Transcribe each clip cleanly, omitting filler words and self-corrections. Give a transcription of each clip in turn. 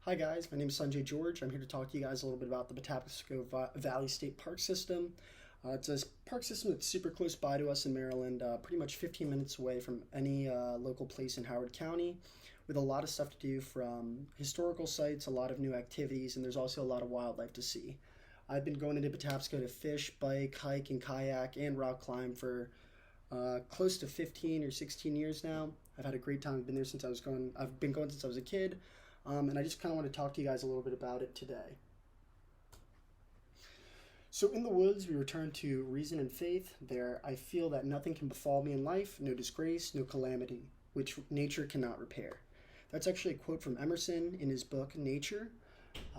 Hi guys, my name is Sanjay George. I'm here to talk to you guys a little bit about the Patapsco Valley State Park System. It's a park system that's super close by to us in Maryland, pretty much 15 minutes away from any local place in Howard County, with a lot of stuff to do from historical sites, a lot of new activities, and there's also a lot of wildlife to see. I've been going into Patapsco to fish, bike, hike, and kayak, and rock climb for close to 15 or 16 years now. I've had a great time. I've been there since I was going. I've been going since I was a kid. And I just kind of want to talk to you guys a little bit about it today. So in the woods, we return to reason and faith. There, I feel that nothing can befall me in life, no disgrace, no calamity, which nature cannot repair. That's actually a quote from Emerson in his book, Nature.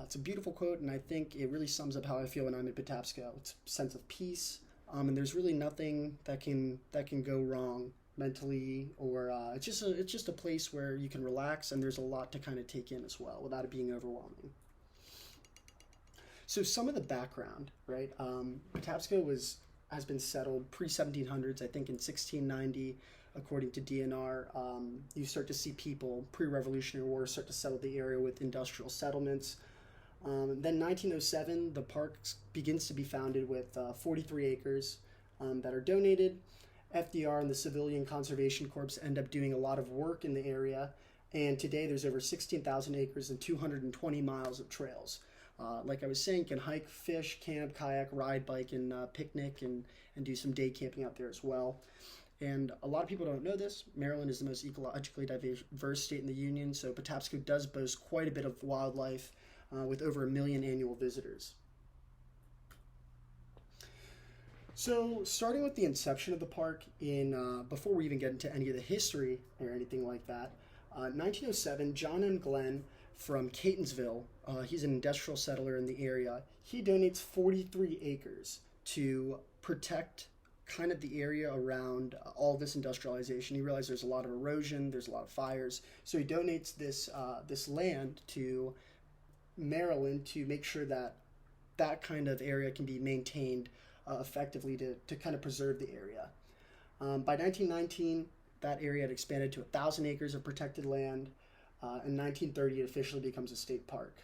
It's a beautiful quote, and I think it really sums up how I feel when I'm at Patapsco. It's a sense of peace, and there's really nothing that can go wrong mentally, or it's just a place where you can relax, and there's a lot to kind of take in as well without it being overwhelming. So some of the background, right? Patapsco has been settled pre-1700s, I think in 1690, according to DNR. You start to see people pre-Revolutionary War start to settle the area with industrial settlements. Then 1907, the park begins to be founded with 43 acres that are donated. FDR and the Civilian Conservation Corps end up doing a lot of work in the area, and today there's over 16,000 acres and 220 miles of trails. Like I was saying, you can hike, fish, camp, kayak, ride, bike, and picnic, and do some day camping out there as well. And a lot of people don't know this. Maryland is the most ecologically diverse state in the Union, so Patapsco does boast quite a bit of wildlife with over 1 million annual visitors. So, starting with the inception of the park, before we even get into any of the history or anything like that, 1907, John and Glenn from Catonsville, he's an industrial settler in the area, he donates 43 acres to protect kind of the area around all this industrialization. He realized there's a lot of erosion, there's a lot of fires, so he donates this land to Maryland to make sure that that kind of area can be maintained effectively to kind of preserve the area. By 1919, that area had expanded to 1,000 acres of protected land. In 1930, it officially becomes a state park.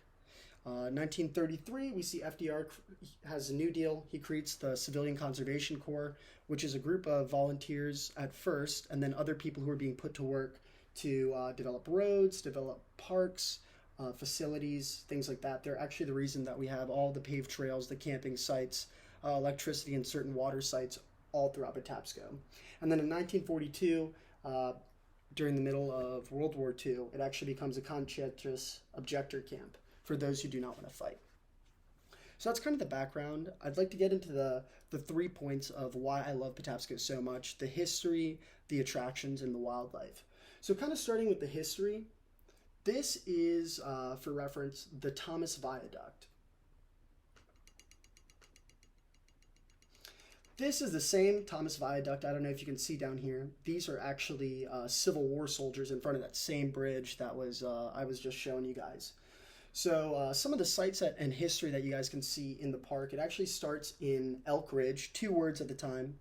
1933, we see FDR has a new deal. He creates the Civilian Conservation Corps, which is a group of volunteers at first, and then other people who are being put to work to develop roads, develop parks, facilities, things like that. They're actually the reason that we have all the paved trails, the camping sites, electricity, and certain water sites all throughout Patapsco. And then in 1942, during the middle of World War II, it actually becomes a conscientious objector camp for those who do not want to fight. So that's kind of the background. I'd like to get into the 3 points of why I love Patapsco so much: the history, the attractions, and the wildlife. So kind of starting with the history, this is, for reference, the Thomas Viaduct. This is the same Thomas Viaduct. I don't know if you can see down here. These are actually Civil War soldiers in front of that same bridge that I was just showing you guys. So some of the sites and history that you guys can see in the park, it actually starts in Elk Ridge, 2 words at the time.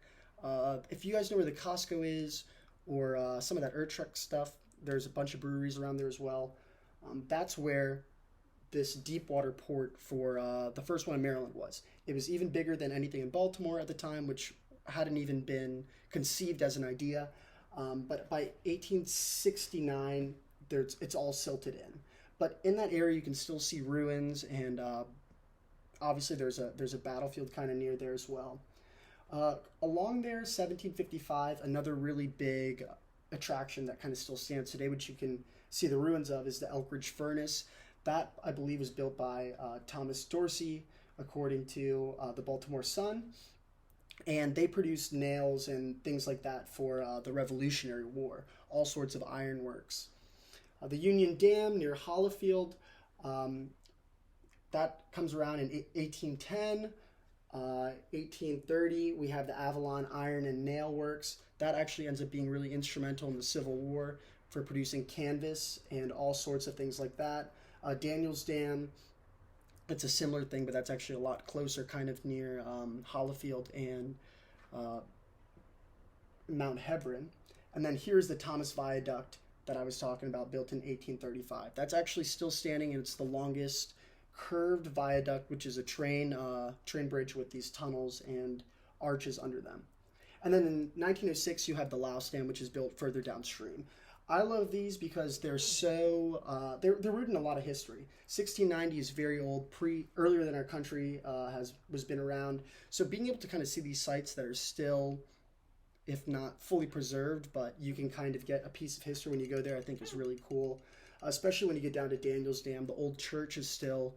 If you guys know where the Costco is, or some of that Urtrek stuff, there's a bunch of breweries around there as well. That's where this deep water port for the first one in Maryland was. It was even bigger than anything in Baltimore at the time, which hadn't even been conceived as an idea. But by 1869, it's all silted in. But in that area, you can still see ruins, and obviously there's a battlefield kind of near there as well. Along there, 1755, another really big attraction that kind of still stands today, which you can see the ruins of, is the Elk Ridge Furnace. That, I believe, was built by Thomas Dorsey, according to the Baltimore Sun. And they produced nails and things like that for the Revolutionary War, all sorts of ironworks. The Union Dam near Hollifield, that comes around in 1810. 1830, we have the Avalon Iron and Nail Works. That actually ends up being really instrumental in the Civil War for producing canvas and all sorts of things like that. Daniels Dam, it's a similar thing, but that's actually a lot closer, kind of near Hollifield and Mount Hebron. And then here's the Thomas Viaduct that I was talking about, built in 1835. That's actually still standing, and it's the longest curved viaduct, which is a train bridge with these tunnels and arches under them. And then in 1906, you have the Laos Dam, which is built further downstream. I love these because they're rooted in a lot of history. 1690 is very old, earlier than our country was been around. So being able to kind of see these sites that are still, if not fully preserved, but you can kind of get a piece of history when you go there, I think is really cool. Especially when you get down to Daniel's Dam, the old church is still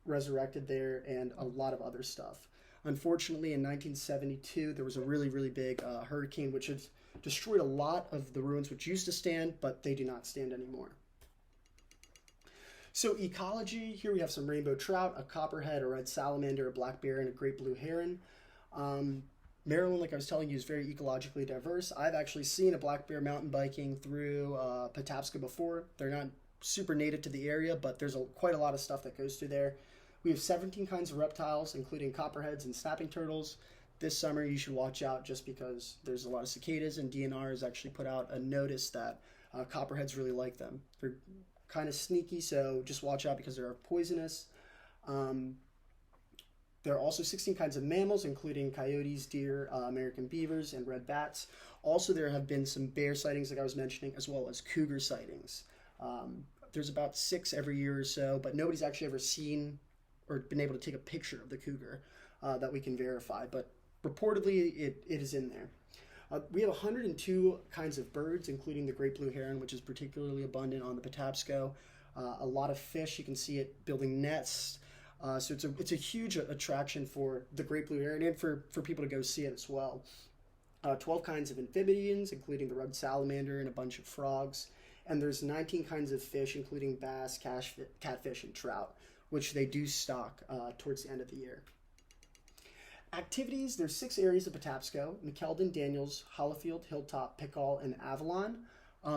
resurrected there, and a lot of other stuff. Unfortunately, in 1972, there was a really, really big hurricane, which has destroyed a lot of the ruins which used to stand, but they do not stand anymore. So ecology, here we have some rainbow trout, a copperhead, a red salamander, a black bear, and a great blue heron. Maryland, like I was telling you, is very ecologically diverse. I've actually seen a black bear mountain biking through Patapsco before. They're not super native to the area, but there's quite a lot of stuff that goes through there. We have 17 kinds of reptiles, including copperheads and snapping turtles. This summer, you should watch out just because there's a lot of cicadas, and DNR has actually put out a notice that copperheads really like them. They're kind of sneaky, so just watch out because they're poisonous. There are also 16 kinds of mammals, including coyotes, deer, American beavers, and red bats. Also, there have been some bear sightings, like I was mentioning, as well as cougar sightings. There's about 6 every year or so, but nobody's actually ever seen or been able to take a picture of the cougar that we can verify. But reportedly, it is in there. We have 102 kinds of birds, including the great blue heron, which is particularly abundant on the Patapsco. A lot of fish, you can see it building nests. So it's a huge attraction for the great blue heron and for people to go see it as well. 12 kinds of amphibians, including the red salamander and a bunch of frogs. And there's 19 kinds of fish, including bass, catfish, and trout, which they do stock towards the end of the year. Activities, there's 6 areas of Patapsco: McKeldin, Daniels, Hollifield, Hilltop, Pickall, and Avalon.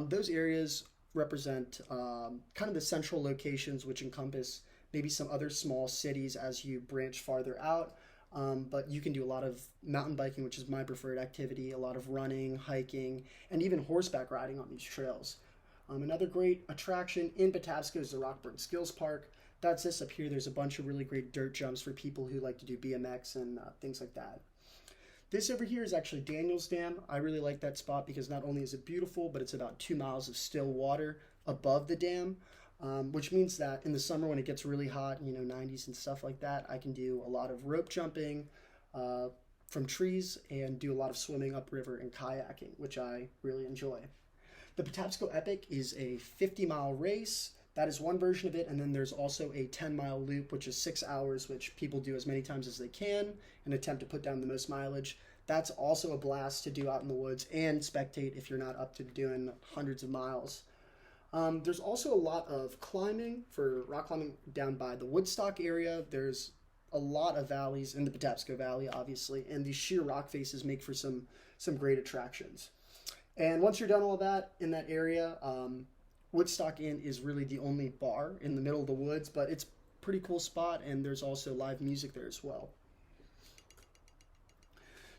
Those areas represent kind of the central locations, which encompass maybe some other small cities as you branch farther out. But you can do a lot of mountain biking, which is my preferred activity, a lot of running, hiking, and even horseback riding on these trails. Another great attraction in Patapsco is the Rockburn Skills Park. That's this up here. There's a bunch of really great dirt jumps for people who like to do BMX and things like that. This over here is actually Daniel's Dam. I really like that spot because not only is it beautiful, but it's about 2 miles of still water above the dam, which means that in the summer when it gets really hot, 90s and stuff like that, I can do a lot of rope jumping from trees and do a lot of swimming upriver and kayaking, which I really enjoy. The Patapsco Epic is a 50-mile race. That is one version of it, and then there's also a 10-mile loop, which is 6 hours, which people do as many times as they can and attempt to put down the most mileage. That's also a blast to do out in the woods and spectate if you're not up to doing hundreds of miles. There's also a lot of climbing, for rock climbing down by the Woodstock area. There's a lot of valleys in the Patapsco Valley, obviously, and these sheer rock faces make for some great attractions. And once you're done all that in that area, Woodstock Inn is really the only bar in the middle of the woods, but it's a pretty cool spot, and there's also live music there as well.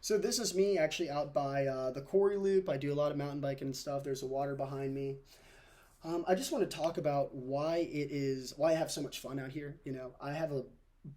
So this is me actually out by the Quarry Loop. I do a lot of mountain biking and stuff. There's a water behind me. I just want to talk about why I have so much fun out here. I have a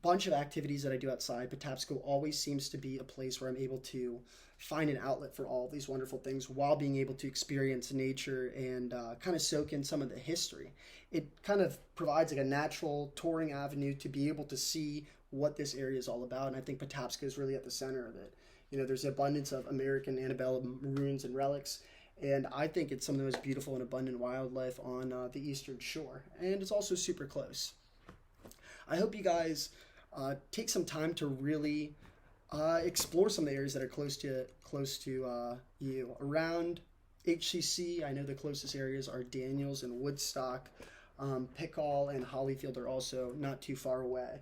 bunch of activities that I do outside. Patapsco always seems to be a place where I'm able to find an outlet for all these wonderful things while being able to experience nature and kind of soak in some of the history. It kind of provides like a natural touring avenue to be able to see what this area is all about, and I think Patapsco is really at the center of it. There's an abundance of American antebellum ruins and relics, and I think it's some of the most beautiful and abundant wildlife on the Eastern Shore, and it's also super close. I hope you guys take some time to really explore some of the areas that are close to you. Around HCC, I know the closest areas are Daniels and Woodstock. Pickall and Hollifield are also not too far away.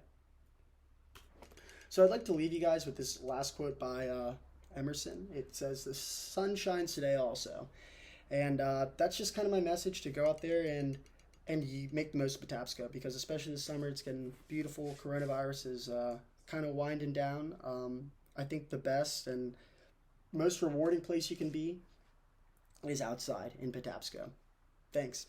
So I'd like to leave you guys with this last quote by Emerson. It says, "The sun shines today also." And that's just kind of my message, to go out there and you make the most of Patapsco, because especially this summer, it's getting beautiful. Coronavirus is kind of winding down. I think the best and most rewarding place you can be is outside in Patapsco. Thanks.